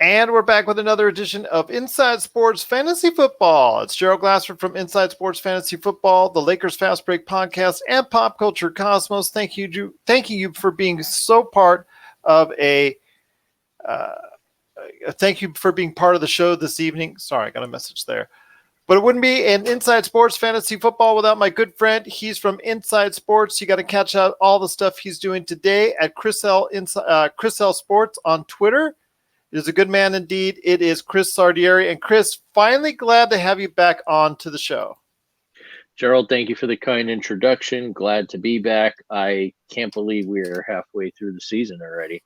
And we're back with another edition of Inside Sports Fantasy Football. It's Gerald Glassford from Inside Sports Fantasy Football, the Lakers Fast Break podcast, and Pop Culture Cosmos. Thanking you for being so part of thank you for being part of the show this evening. Sorry, I got a message there. But it wouldn't be an Inside Sports Fantasy Football without my good friend. He's from Inside Sports. You got to catch out all the stuff he's doing today at Chris L Sports on Twitter. It is a good man indeed. It is Chris Lardieri. And Chris, finally glad to have you back on to the show. Gerald, thank you for the kind introduction. Glad to be back. I can't believe we're halfway through the season already.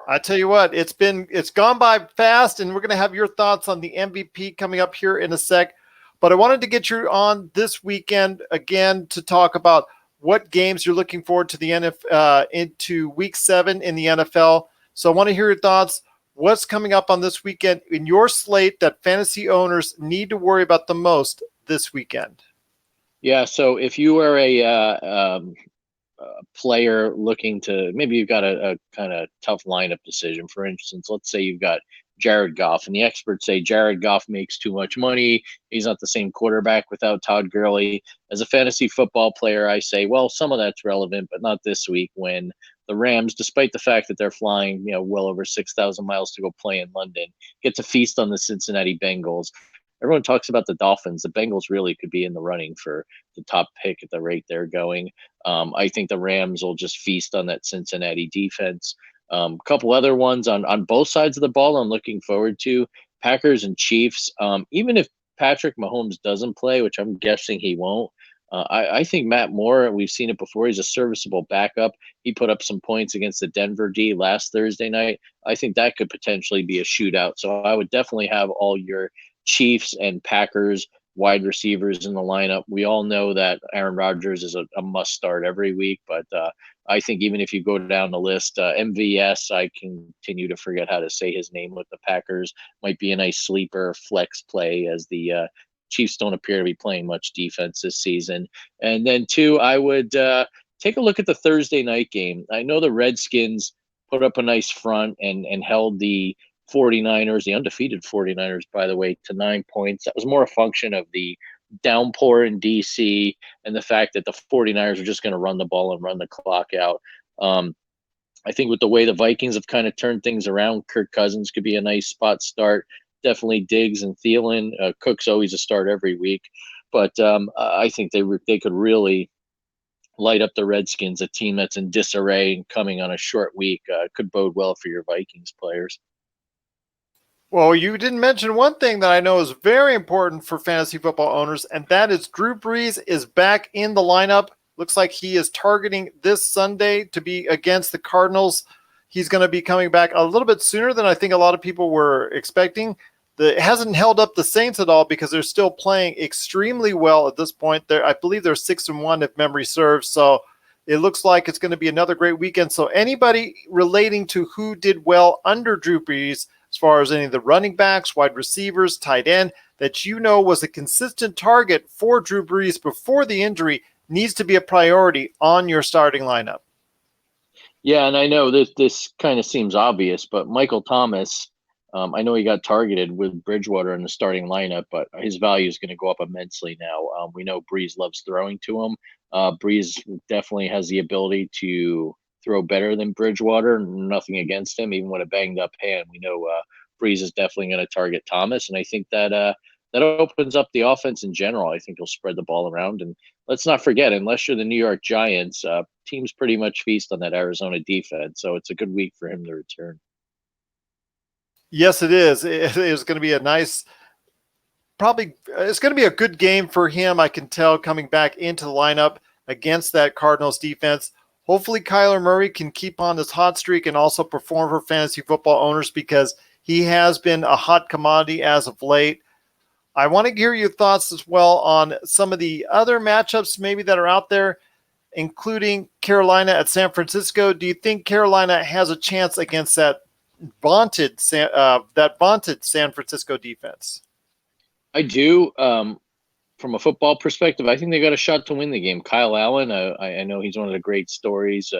I tell you what, it's gone by fast, and we're going to have your thoughts on the MVP coming up here in a sec. But I wanted to get you on this weekend again to talk about what games you're looking forward to into Week 7 in the NFL. So I want to hear your thoughts. What's coming up on this weekend in your slate that fantasy owners need to worry about the most this weekend? Yeah, so if you are a player looking to, maybe you've got a kind of tough lineup decision. For instance, let's say you've got Jared Goff, and the experts say Jared Goff makes too much money. He's not the same quarterback without Todd Gurley. As a fantasy football player, I say, well, some of that's relevant, but not this week when the Rams, despite the fact that they're flying, well over 6,000 miles to go play in London, get to feast on the Cincinnati Bengals. Everyone talks about the Dolphins. The Bengals really could be in the running for the top pick at the rate they're going. I think the Rams will just feast on that Cincinnati defense. A couple other ones on both sides of the ball I'm looking forward to. Packers and Chiefs. Even if Patrick Mahomes doesn't play, which I'm guessing he won't, I think Matt Moore, we've seen it before, he's a serviceable backup. He put up some points against the Denver D last Thursday night. I think that could potentially be a shootout. So I would definitely have all your Chiefs and Packers wide receivers in the lineup. We all know that Aaron Rodgers is a must start every week, but I think even if you go down the list, MVS, I continue to forget how to say his name with the Packers, might be a nice sleeper flex play as the Chiefs don't appear to be playing much defense this season. And then two, I would take a look at the Thursday night game. I know the Redskins put up a nice front and held the 49ers, the undefeated 49ers, by the way, to 9 points. That was more a function of the downpour in DC and the fact that the 49ers are just going to run the ball and run the clock out. I think with the way the Vikings have kind of turned things around, Kirk Cousins could be a nice spot start. Definitely Diggs and Thielen. Cook's always a start every week. But I think they could really light up the Redskins, a team that's in disarray and coming on a short week. Could bode well for your Vikings players. Well, you didn't mention one thing that I know is very important for fantasy football owners, and that is Drew Brees is back in the lineup. Looks like he is targeting this Sunday to be against the Cardinals. He's going to be coming back a little bit sooner than I think a lot of people were expecting. It hasn't held up the Saints at all because they're still playing extremely well at this point. I believe they're 6-1 if memory serves. So it looks like it's going to be another great weekend. So anybody relating to who did well under Drew Brees, as far as any of the running backs, wide receivers, tight end, that was a consistent target for Drew Brees before the injury, needs to be a priority on your starting lineup. Yeah, and I know this kind of seems obvious, but Michael Thomas, I know he got targeted with Bridgewater in the starting lineup, but his value is going to go up immensely now. We know Brees loves throwing to him. Brees definitely has the ability to throw better than Bridgewater. Nothing against him, even with a banged up hand. We know Brees is definitely going to target Thomas, and I think that that opens up the offense in general. I think he'll spread the ball around, and let's not forget, unless you're the New York Giants, teams pretty much feast on that Arizona defense. So it's a good week for him to return. Yes, it is. It is going to be it's going to be a good game for him. I can tell coming back into the lineup against that Cardinals defense. Hopefully Kyler Murray can keep on this hot streak and also perform for fantasy football owners because he has been a hot commodity as of late. I want to hear your thoughts as well on some of the other matchups maybe that are out there, including Carolina at San Francisco. Do you think Carolina has a chance against that vaunted San Francisco defense? I do. From a football perspective, I think they got a shot to win the game. Kyle Allen, I know he's one of the great stories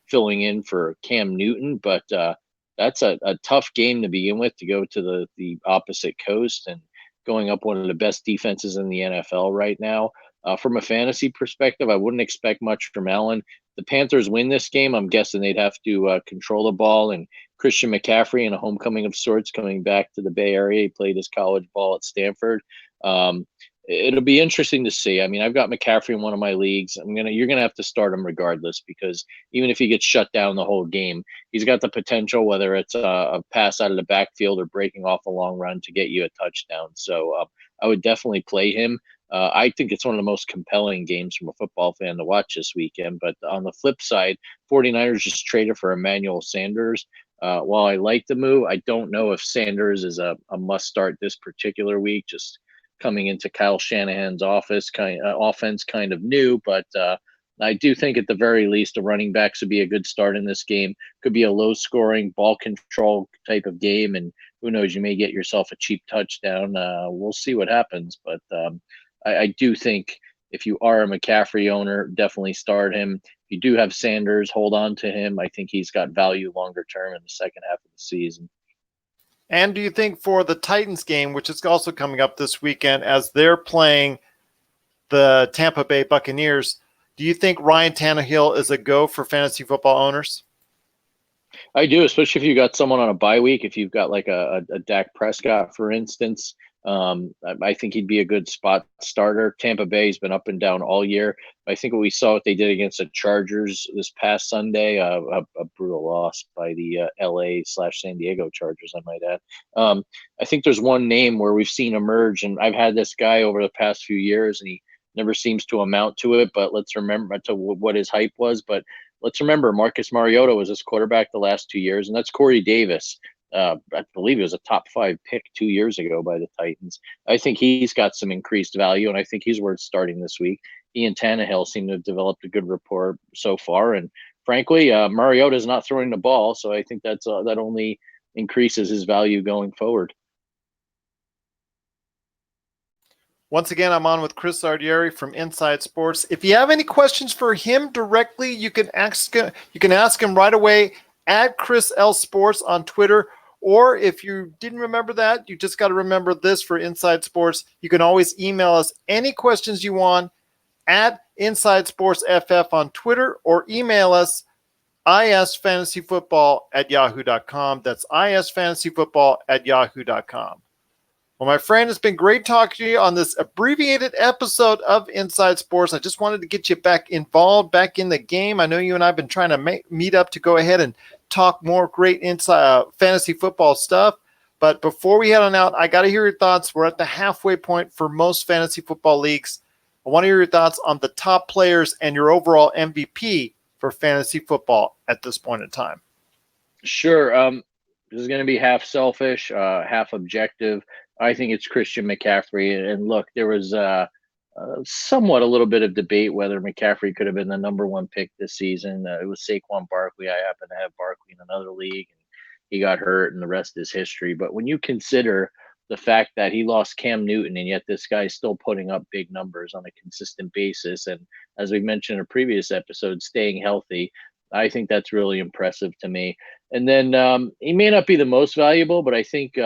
filling in for Cam Newton, but that that's a tough game to begin with, to go to the opposite coast and going up one of the best defenses in the NFL right now. From a fantasy perspective, I wouldn't expect much from Allen. The Panthers win this game, I'm guessing they'd have to control the ball, and Christian McCaffrey in a homecoming of sorts, coming back to the Bay Area. He played his college ball at Stanford. Um, it'll be interesting to see. I mean, I've got McCaffrey in one of my leagues. You're gonna have to start him regardless, because even if he gets shut down the whole game, he's got the potential, whether it's a pass out of the backfield or breaking off a long run, to get you a touchdown. So I would definitely play him. I think it's one of the most compelling games from a football fan to watch this weekend. But on the flip side, 49ers just traded for Emmanuel Sanders. While I like the move, I don't know if Sanders is a must start this particular week, just coming into Kyle Shanahan's offense kind of new. But I do think at the very least, the running backs would be a good start in this game. Could be a low scoring ball control type of game. And who knows, you may get yourself a cheap touchdown. We'll see what happens. But I do think if you are a McCaffrey owner, definitely start him. If you do have Sanders, hold on to him. I think he's got value longer term in the second half of the season. And do you think for the Titans game, which is also coming up this weekend, as they're playing the Tampa Bay Buccaneers, do you think Ryan Tannehill is a go for fantasy football owners? I do, especially if you got someone on a bye week. If you've got like a Dak Prescott, for instance, I think he'd be a good spot starter. Tampa Bay's been up and down all year. I think what they did against the Chargers this past Sunday, a brutal loss by the LA/San Diego Chargers, I might add. I think there's one name where we've seen emerge, and I've had this guy over the past few years, and he never seems to amount to it. But let's remember to what his hype was. But let's remember, Marcus Mariota was his quarterback the last 2 years, and that's Corey Davis. I believe he was a top 5 pick 2 years ago by the Titans. I think he's got some increased value, and I think he's worth starting this week. He and Tannehill seem to have developed a good rapport so far, and frankly, Mariota's not throwing the ball, so I think that only increases his value going forward. Once again, I'm on with Chris Lardieri from Inside Sports. If you have any questions for him directly, you can ask him right away at Chris L Sports on Twitter. Or if you didn't remember that, you just got to remember this for Inside Sports. You can always email us any questions you want at Inside Sports FF on Twitter, or email us isfantasyfootball@yahoo.com. That's isfantasyfootball@yahoo.com. Well, my friend, it's been great talking to you on this abbreviated episode of Inside Sports. I just wanted to get you back involved, back in the game. I know you and I have been trying to meet up to go ahead and talk more great inside fantasy football stuff. But before we head on out, I got to hear your thoughts. We're at the halfway point for most fantasy football leagues. I want to hear your thoughts on the top players and your overall MVP for fantasy football at this point in time. Sure. This is going to be half selfish, half objective. I think it's Christian McCaffrey. And look, there was somewhat a little bit of debate whether McCaffrey could have been the number 1 pick this season. It was Saquon Barkley. I happen to have Barkley in another league, and he got hurt, and the rest is history. But when you consider the fact that he lost Cam Newton, and yet this guy's still putting up big numbers on a consistent basis, and as we mentioned in a previous episode, staying healthy, I think that's really impressive to me. And then he may not be the most valuable, but I think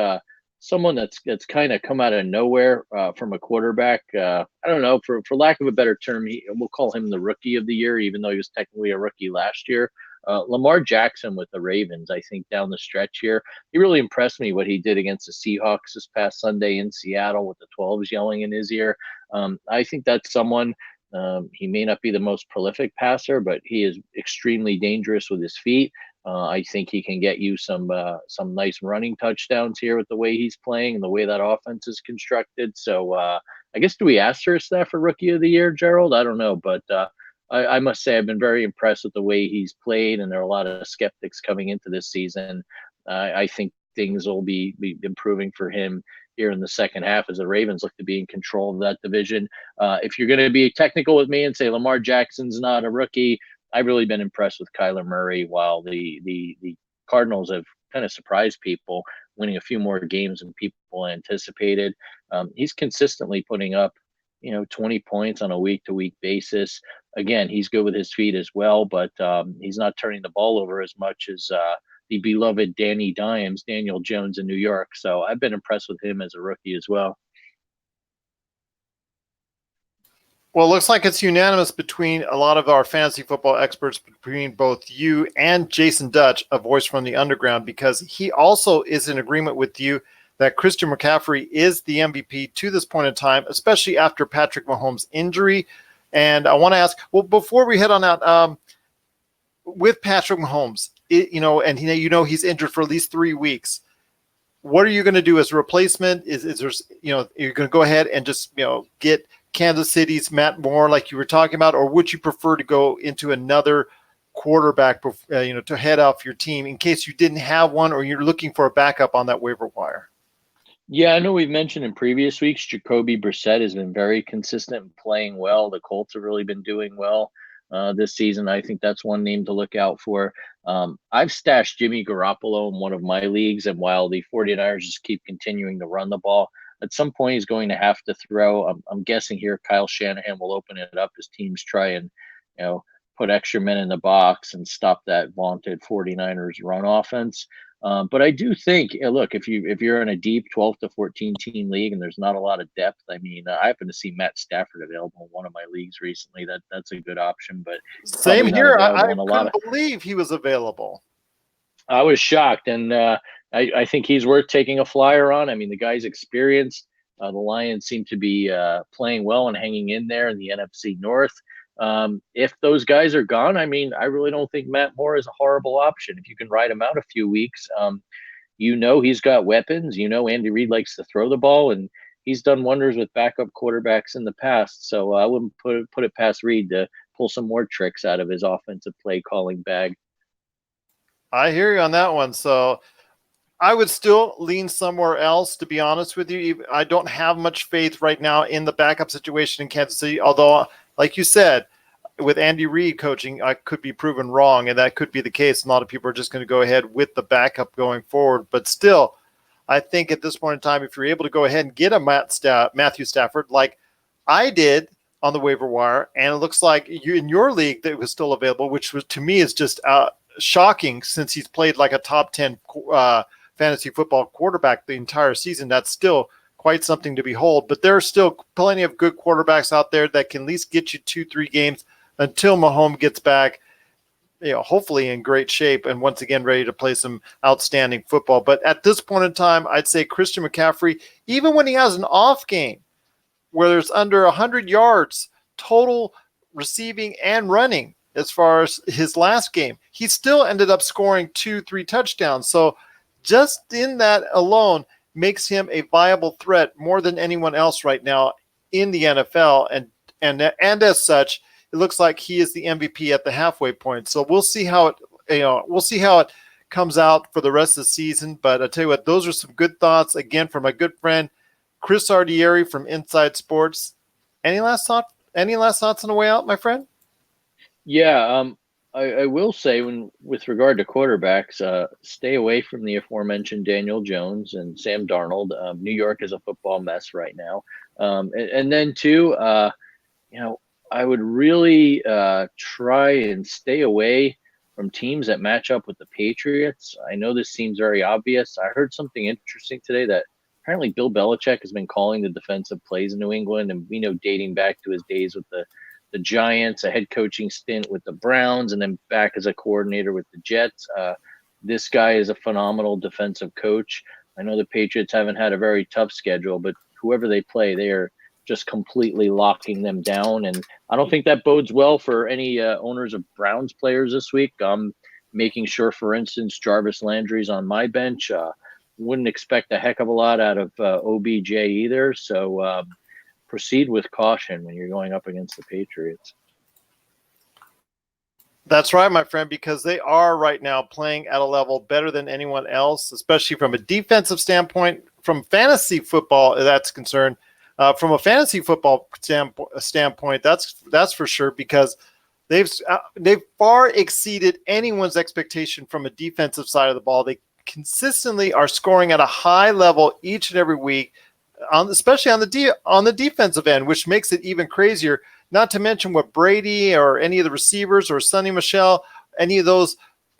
someone that's kind of come out of nowhere from a quarterback. I don't know, for lack of a better term, we'll call him the rookie of the year, even though he was technically a rookie last year. Lamar Jackson with the Ravens, I think down the stretch here, he really impressed me what he did against the Seahawks this past Sunday in Seattle with the 12s yelling in his ear. I think that's someone. He may not be the most prolific passer, but he is extremely dangerous with his feet. I think he can get you some nice running touchdowns here with the way he's playing and the way that offense is constructed. So I guess, do we asterisk that for Rookie of the Year, Gerald? I don't know, but I must say I've been very impressed with the way he's played, and there are a lot of skeptics coming into this season. I think things will be improving for him here in the second half as the Ravens look to be in control of that division. If you're going to be technical with me and say Lamar Jackson's not a rookie, I've really been impressed with Kyler Murray, while the Cardinals have kind of surprised people, winning a few more games than people anticipated. He's consistently putting up, 20 points on a week-to-week basis. Again, he's good with his feet as well, but he's not turning the ball over as much as the beloved Danny Dimes, Daniel Jones in New York. So I've been impressed with him as a rookie as well. Well, it looks like it's unanimous between a lot of our fantasy football experts, between both you and Jason Dutch, a voice from the underground, because he also is in agreement with you that Christian McCaffrey is the MVP to this point in time, especially after Patrick Mahomes' injury. And I want to ask, well, before we head on out, with Patrick Mahomes, and he's injured for at least 3 weeks. What are you going to do as a replacement? Is there, you're going to go ahead and just, get Kansas City's Matt Moore like you were talking about, or would you prefer to go into another quarterback, to head off your team in case you didn't have one or you're looking for a backup on that waiver wire? Yeah, I know we've mentioned in previous weeks, Jacoby Brissett has been very consistent and playing well. The Colts have really been doing well this season. I think that's one name to look out for. I've stashed Jimmy Garoppolo in one of my leagues, and while the 49ers just keep continuing to run the ball, at some point he's going to have to throw. I'm guessing here Kyle Shanahan will open it up as teams try and, put extra men in the box and stop that vaunted 49ers run offense. But I do think, look, if you're in a deep 12 to 14 team league and there's not a lot of depth, I mean, I happen to see Matt Stafford available in one of my leagues recently. That's a good option, but Same here. I in a lot couldn't believe he was available. I was shocked, and I think he's worth taking a flyer on. I mean, the guy's experienced. The Lions seem to be playing well and hanging in there in the NFC North. If those guys are gone, I mean, I really don't think Matt Moore is a horrible option. If you can ride him out a few weeks, he's got weapons. Andy Reid likes to throw the ball, and he's done wonders with backup quarterbacks in the past. So I wouldn't put it past Reid to pull some more tricks out of his offensive play calling bag. I hear you on that one. So I would still lean somewhere else, to be honest with you. I don't have much faith right now in the backup situation in Kansas City, although, like you said, with Andy Reid coaching, I could be proven wrong, and that could be the case. A lot of people are just going to go ahead with the backup going forward. But still, I think at this point in time, if you're able to go ahead and get a Matthew Stafford like I did on the waiver wire, and it looks like you in your league that it was still available, which was to me is just shocking since he's played like a top 10 fantasy football quarterback the entire season. That's still quite something to behold. But there are still plenty of good quarterbacks out there that can at least get you 2-3 games until Mahomes gets back, hopefully in great shape and once again ready to play some outstanding football. But at this point in time, I'd say Christian McCaffrey, even when he has an off game where there's under 100 yards total receiving and running, as far as his last game, he still ended up scoring 2-3 touchdowns. So just in that alone makes him a viable threat more than anyone else right now in the NFL. And as such, it looks like he is the MVP at the halfway point. So we'll see how it comes out for the rest of the season. But I tell you what, those are some good thoughts again from my good friend Chris Lardieri from Inside Sports. Any last thoughts on the way out, my friend? Yeah, I will say with regard to quarterbacks, stay away from the aforementioned Daniel Jones and Sam Darnold. New York is a football mess right now. And then too, I would really try and stay away from teams that match up with the Patriots. I know this seems very obvious. I heard something interesting today that apparently Bill Belichick has been calling the defensive plays in New England, and we know dating back to his days with the Giants, a head coaching stint with the Browns, and then back as a coordinator with the Jets. This guy is a phenomenal defensive coach. I know the Patriots haven't had a very tough schedule, but whoever they play, they are just completely locking them down. And I don't think that bodes well for any owners of Browns players this week. I'm making sure, for instance, Jarvis Landry's on my bench. Wouldn't expect a heck of a lot out of OBJ either. So proceed with caution when you're going up against the Patriots. That's right, my friend, because they are right now playing at a level better than anyone else, especially from a defensive standpoint, from fantasy football that's concerned. From a fantasy football standpoint, that's for sure, because they've far exceeded anyone's expectation from a defensive side of the ball. They consistently are scoring at a high level each and every week, especially on the defensive end, which makes it even crazier. Not to mention what Brady or any of the receivers or Sonny Michel, any of those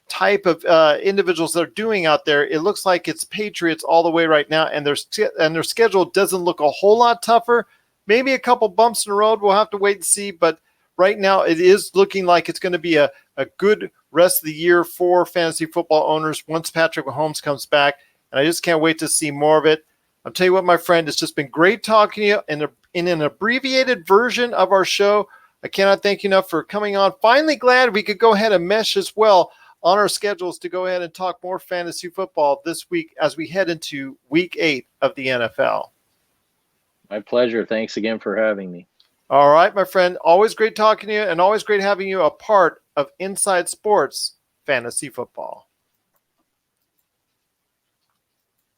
type of individuals that are doing out there, it looks like it's Patriots all the way right now, and their schedule doesn't look a whole lot tougher. Maybe a couple bumps in the road. We'll have to wait and see, but right now it is looking like it's going to be a good rest of the year for fantasy football owners once Patrick Mahomes comes back, and I just can't wait to see more of it. I'll tell you what, my friend, it's just been great talking to you in an abbreviated version of our show. I cannot thank you enough for coming on. Finally glad we could go ahead and mesh as well on our schedules to go ahead and talk more fantasy football this week as we head into week 8 of the NFL. My pleasure. Thanks again for having me. All right, my friend. Always great talking to you and always great having you a part of Inside Sports Fantasy Football.